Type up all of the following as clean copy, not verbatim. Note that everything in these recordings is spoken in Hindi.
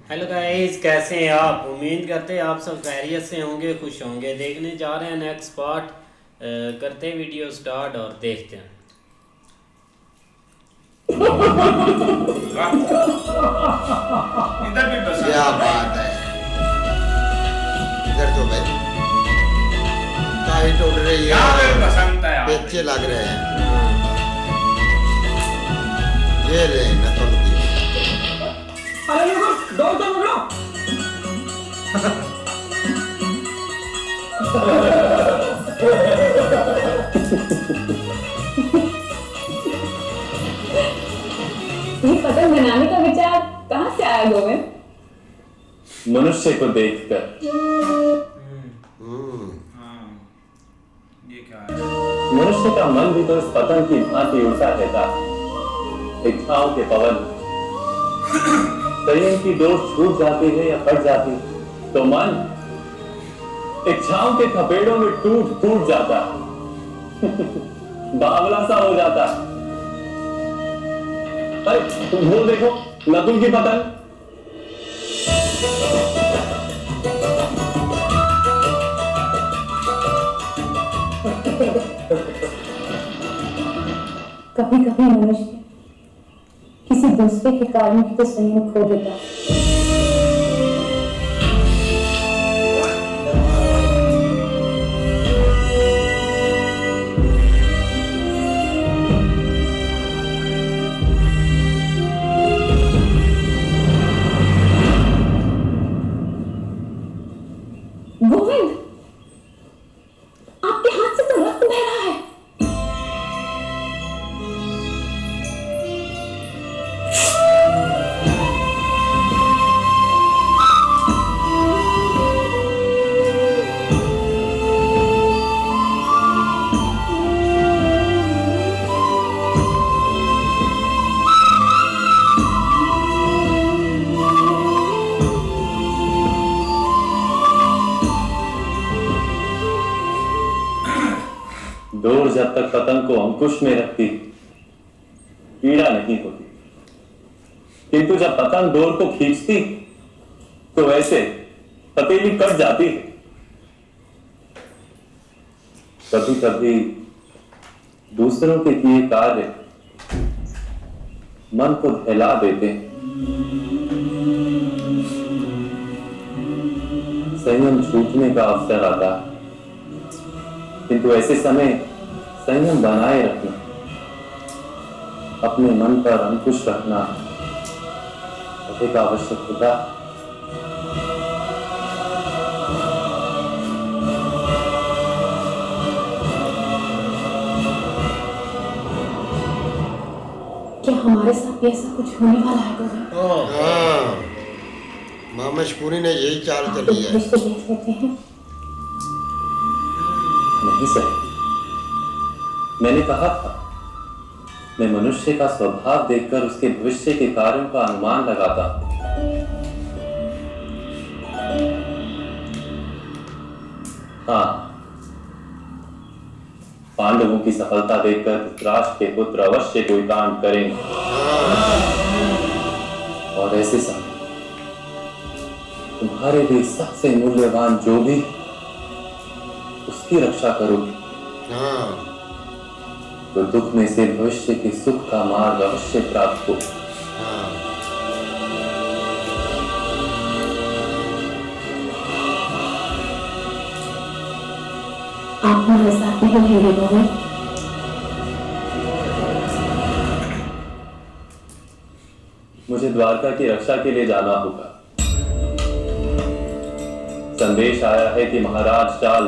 हेलो गाइस, कैसे हैं आप? उम्मीद करते हैं आप सब खैरियत से होंगे, खुश होंगे। देखने जा रहे हैं नेक्स्ट पार्ट। करते हैं वीडियो स्टार्ट और देखते हैं। इधर भी बस क्या बात है। इधर तो भाई टाइट उड़ रही यहाँ पे है, बसंत है यार। पेचे लग रहे हैं। ये रहे नकल की। अरे दौड़ तो पकड़ो। ये पतंग बनाने का विचार कहाँ से आया गोविंद? मनुष्य को देखकर। हाँ, ये क्या है? मनुष्य का मन भी तो इस पतंग की भांति उड़ता रहता, इच्छाओं के पवन। संयम की डोर छूट जाती है या फट जाती तो मन इच्छाओं के थपेड़ों में टूट टूट जाता, बावला सा हो जाता। अरे वो देखो, नकुल की पतंग। कभी कभी मनुष्य किसी दूसरे के कारण भी तो संयम खो देता है। गोविंद, आपके हाथ से तो रक्त बह रहा है। डोर जब तक पतंग को अंकुश में रखती पीड़ा नहीं होती, किंतु जब पतंग डोर को खींचती तो वैसे पतीली कट जाती है। कभी कभी दूसरों के किए कार्य मन को दहला देते हैं। संयम छूटने का अवसर आता है, किंतु ऐसे समय संयम बनाए रखना, अपने मन पर अंकुश रखना अधिक आवश्यक होता। क्या हमारे साथ भी ऐसा कुछ होने वाला है गोविंद? हाँ, माँ मशकूरी ने यही चाल चली है। दृश्य देख लेते हैं। नहीं सही, मैंने कहा था मैं मनुष्य का स्वभाव देखकर उसके भविष्य के कार्यों का अनुमान लगाता हूं। हाँ, पांडवों की सफलता देखकर धृतराष्ट्र के पुत्र अवश्य कोई कांड करेंगे। और ऐसे समय तुम्हारे लिए सबसे मूल्यवान जो भी उसकी रक्षा करोगे, हाँ, तो दुख में से भविष्य के सुख का मार्ग अवश्य प्राप्त हो। हाँ। आप हमारे साथ नहीं रहेंगे गोविंद? मुझे द्वारका की रक्षा के लिए जाना होगा। संदेश आया है कि महाराज चाल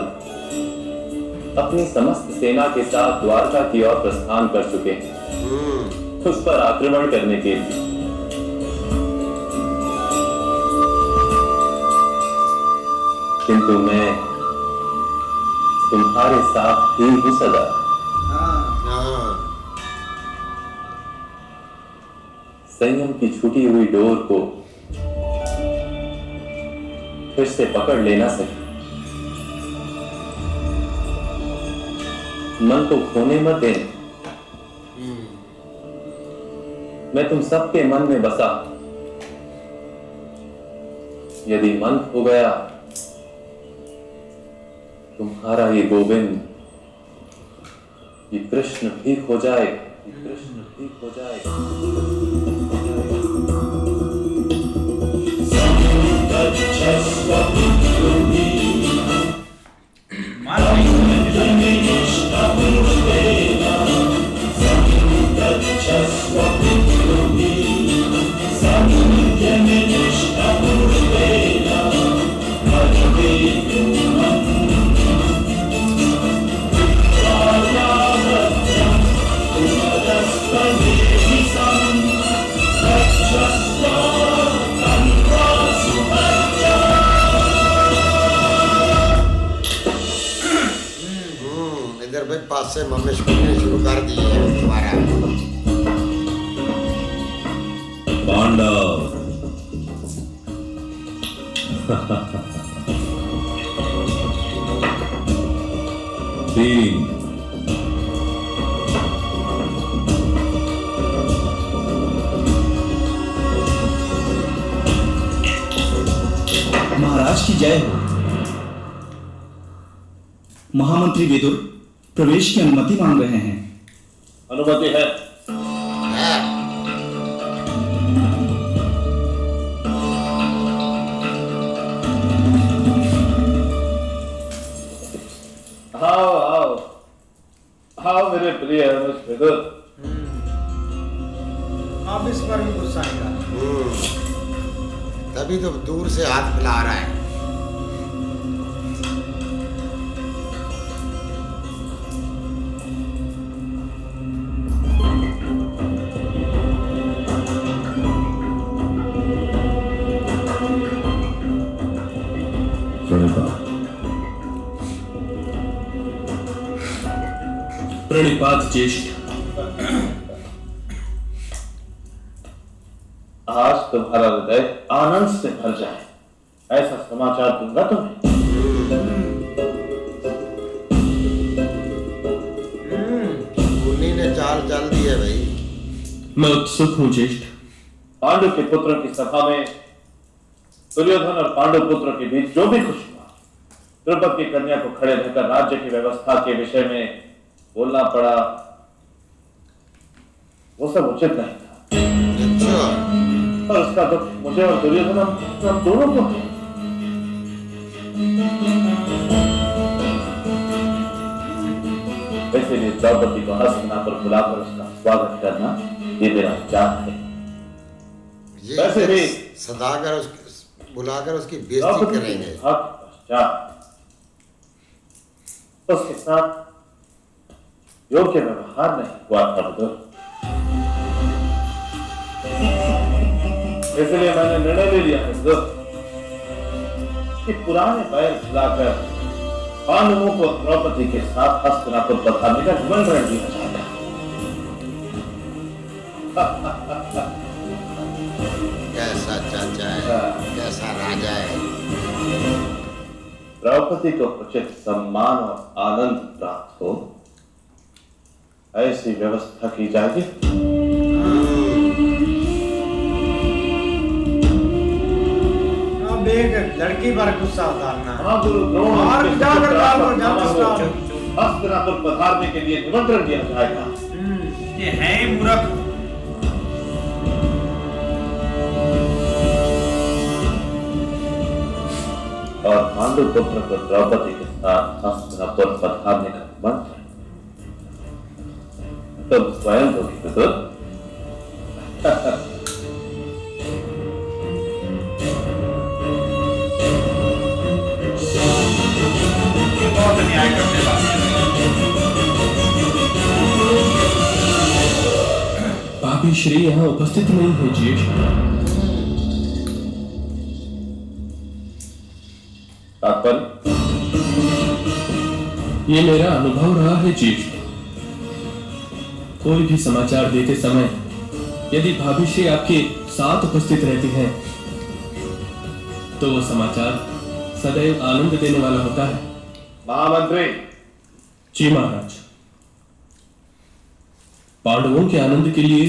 अपनी समस्त सेना के साथ द्वारका की ओर प्रस्थान कर चुके हैं, उस पर आक्रमण करने के लिए। किंतु मैं तुम्हारे साथ ही हूं सदा। हाँ, संयम की छूटी हुई डोर को फिर से पकड़ लेना सही। मन को खोने मत देना। मैं तुम सबके मन में बसा यदि मन हो गया तुम्हारा ये गोविंद, ये कृष्ण भी हो जाएगा, ये कृष्ण भी हो जाएगा। मान नहीं इधर भाई पास से मम्मी ने शुरू कर दी है दोबारा। पांडव तीन, महाराज की जय हो। महामंत्री विदुर प्रवेश की अनुमति मांग रहे हैं। अनुमति है। है। आओ आओ आओ मेरे प्रिय अनुज विदुर। अब इस पर भी गुस्सा निकाल। तभी तो दूर से हाथ मिला रहा है। प्रणिपात ज्येष्ठ। आज तुम्हारा हृदय आनंद से भर जाए, ऐसा समाचार दूंगा तुम्हें। उन्हीं ने चाल चल दी है भाई। मैं उत्सुक हूं ज्येष्ठ। पांडु के पुत्रों की सभा में दुर्योधन और पांडु पुत्रों के बीच जो भी कुछ हुआ, द्रौपदी की कन्या को खड़े रहकर राज्य की व्यवस्था के विषय में बोलना पड़ा, वो सब उचित नहीं था। अच्छा। और उसका दुख मुझे और दुर्योधन हम दोनों को है। इसीलिए द्रौपदी को हस्तिनापुर बुलाकर उसका स्वागत करना ये मेरा विचार है। वैसे भी सदाकर बुलाकर उसकी बेइज्जती करेंगे। उसके साथ योग्य व्यवहार नहीं हुआ था विदुर। इसलिए मैंने निर्णय ले लिया है विदुर कि पुराने बैल बुलाकर पांडवों को द्रौपदी के साथ हस्तिनापुर पधारने का निमंत्रण दिया जाएगा। कैसा चाचा है, कैसा राजा है। द्रौपदी को उचित सम्मान और आनंद प्राप्त हो, ऐसी व्यवस्था की जाएगी। अब एक लड़की पर गुस्सा उतारना। हाँ गुरु द्रोण और के जाकर पुत्र बाल को पांडवों जाकर को हस्तिनापुर पधारने के लिए निमंत्रण दिया जाएगा। ये है ही मूर्ख। और पांडु पुत्र को द्रौपदी के साथ हस्तिनापुर पधारने का निमंत्रण तुम स्वयं दोगे विदुर। बहुत अन्याय करने वाले पापी श्री यहाँ उपस्थित नहीं है ज्येष्ठ। तात्पर्य ये मेरा अनुभव रहा है ज्येष्ठ। कोई भी समाचार देते समय यदि भाभी श्री आपके साथ उपस्थित रहती हैं, तो वो समाचार सदैव आनंद देने वाला होता है। महामंत्री। जी महाराज। पांडवों के आनंद के लिए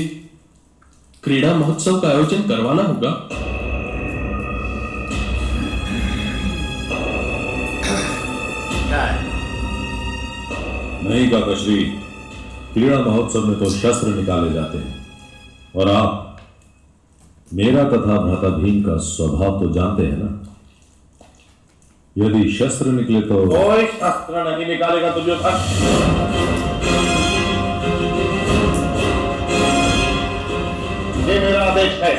क्रीड़ा महोत्सव का आयोजन करवाना होगा। नहीं काकश्री, क्रीड़ा महोत्सव में तो शस्त्र निकाले जाते हैं और आप मेरा तथा भ्राता भीम का स्वभाव तो जानते हैं ना। यदि शस्त्र निकले तो कोई शस्त्र नहीं निकालेगा दुर्योधन। ये मेरा आदेश है।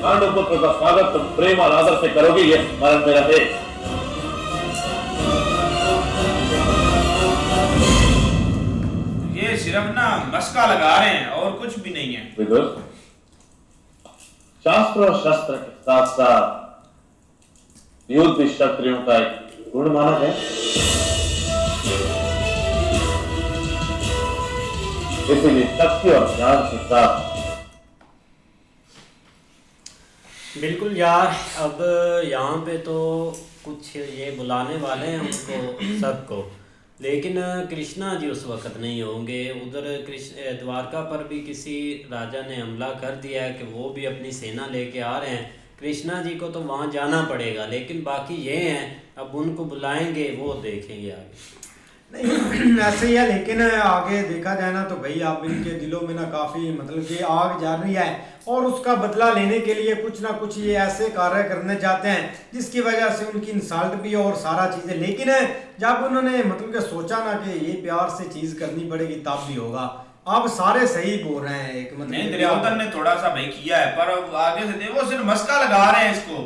पांडुपुत्र का स्वागत तुम प्रेम और आदर से करोगे, ये स्मरण में रहे। ये सिर्फ ना मस्का लगा रहे हैं और कुछ भी नहीं है। विदुर, शास्त्र और शस्त्र के साथ साथ युद्ध भी क्षत्रियों का एक गुण माना है। इसीलिए शक्ति और ज्ञान के साथ। बिल्कुल यार, अब यहाँ पे तो कुछ ये बुलाने वाले हैं उनको सबको, लेकिन कृष्णा जी उस वक्त नहीं होंगे। उधर द्वारका पर भी किसी राजा ने हमला कर दिया है कि वो भी अपनी सेना लेके आ रहे हैं। कृष्णा जी को तो वहाँ जाना पड़ेगा, लेकिन बाकी ये हैं, अब उनको बुलाएंगे, वो देखेंगे आगे। नहीं ऐसे ही है, लेकिन आगे देखा जाए ना तो भाई आप इनके दिलों में ना काफी मतलब कि आग जल रही है और उसका बदला लेने के लिए कुछ ना कुछ ये ऐसे कार्य करने चाहते हैं जिसकी वजह से उनकी इंसल्ट भी और सारा चीजें। लेकिन जब उन्होंने मतलब कि सोचा ना कि ये प्यार से चीज करनी पड़ेगी तब भी होगा। आप सारे सही बोल रहे हैं। एक मतलब नहीं, दुर्योधन ने थोड़ा सा भाई किया है, पर अब आगे से देखो सिर्फ मस्का लगा रहे हैं इसको।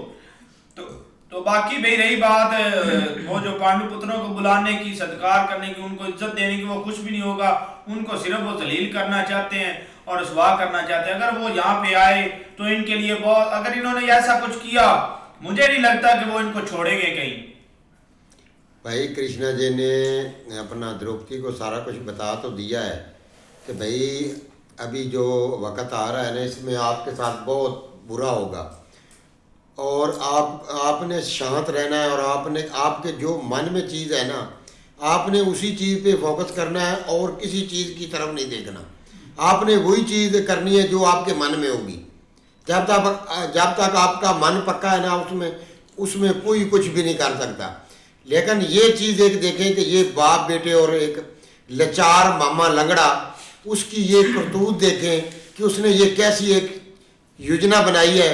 तो बाकी भाई रही बात वो जो पांडुपुत्रों को बुलाने की, सत्कार करने की, उनको इज्जत देने की, वो कुछ भी नहीं होगा। उनको सिर्फ वो जलील करना चाहते हैं और रुसवा करना चाहते हैं। अगर वो यहाँ पे आए तो इनके लिए बहुत, अगर इन्होंने ऐसा कुछ किया मुझे नहीं लगता कि वो इनको छोड़ेंगे कहीं। भाई कृष्णा जी ने अपना द्रौपदी को सारा कुछ बता तो दिया है कि भाई अभी जो वक्त आ रहा है ना, इसमें आपके साथ बहुत बुरा होगा और आपने शांत रहना है और आपके जो मन में चीज़ है ना, आपने उसी चीज़ पे फोकस करना है और किसी चीज़ की तरफ नहीं देखना। आपने वही चीज़ करनी है जो आपके मन में होगी। जब तक आपका मन पक्का है ना, उसमें कोई कुछ भी नहीं कर सकता। लेकिन ये चीज़ एक देखें कि ये बाप बेटे और एक लाचार मामा लंगड़ा, उसकी ये करतूत देखें कि उसने ये कैसी एक योजना बनाई है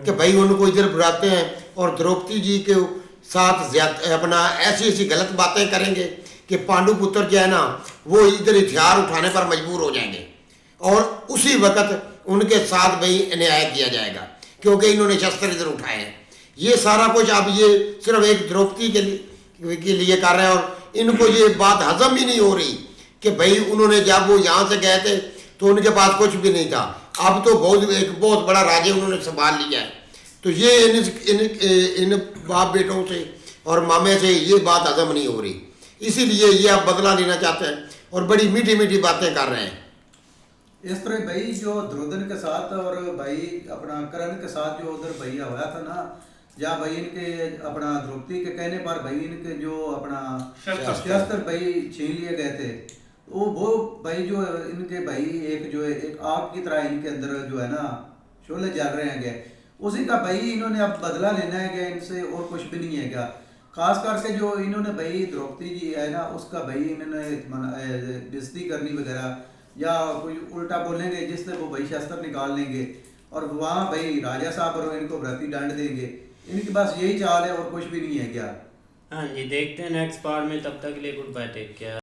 कि भाई उनको इधर बुलाते हैं और द्रौपदी जी के साथ अपना ऐसी ऐसी गलत बातें करेंगे कि पांडुपुत्र जो है ना वो इधर हथियार उठाने पर मजबूर हो जाएंगे और उसी वक्त उनके साथ भाई अन्याय किया जाएगा क्योंकि इन्होंने शस्त्र इधर उठाए हैं। ये सारा कुछ अब ये सिर्फ एक द्रौपदी के लिए कर रहे हैं और इनको ये बात हजम ही नहीं हो रही कि भाई उन्होंने जब वो यहाँ से गए थे तो उनके पास कुछ भी नहीं था, अब तो एक बहुत बड़ा राज्य उन्होंने संभाल लिया है। तो ये इन बाप बेटों से और मामे से ये बात हजम नहीं हो रही, इसीलिए ये अब बदला लेना चाहते हैं और बड़ी मीठी मीठी बातें कर रहे हैं। इस तरह भाई जो द्रुपद के साथ और भाई अपना कर्ण के साथ जो उधर भैया हुआ था ना, जहाँ भाई इनके अपना द्रौपदी के कहने पर भाई इनके जो अपना शस्त्र भाई छीन लिए गए थे, वो भाई जो इनके भाई एक आग की तरह इनके अंदर जो है ना शोले जल रहे हैं गए, उसी का भाई इन्होंने अब बदला लेना है क्या इनसे, और कुछ भी नहीं है क्या। खास करके जो इन्होंने भाई द्रौपदी जी है ना उसका भाई इन्होंने बेइज्जती करनी वगैरह या कोई उल्टा बोलेंगे जिससे वो भाई शस्त्र निकाल लेंगे और वहाँ भाई राजा साहब और इनको व्रती दंड देंगे। इनकी बस यही चाल है और कुछ भी नहीं है क्या। हाँ जी, देखते हैं नेक्स्ट पार्ट में। तब तक के लिए गुड बाय, टेक केयर।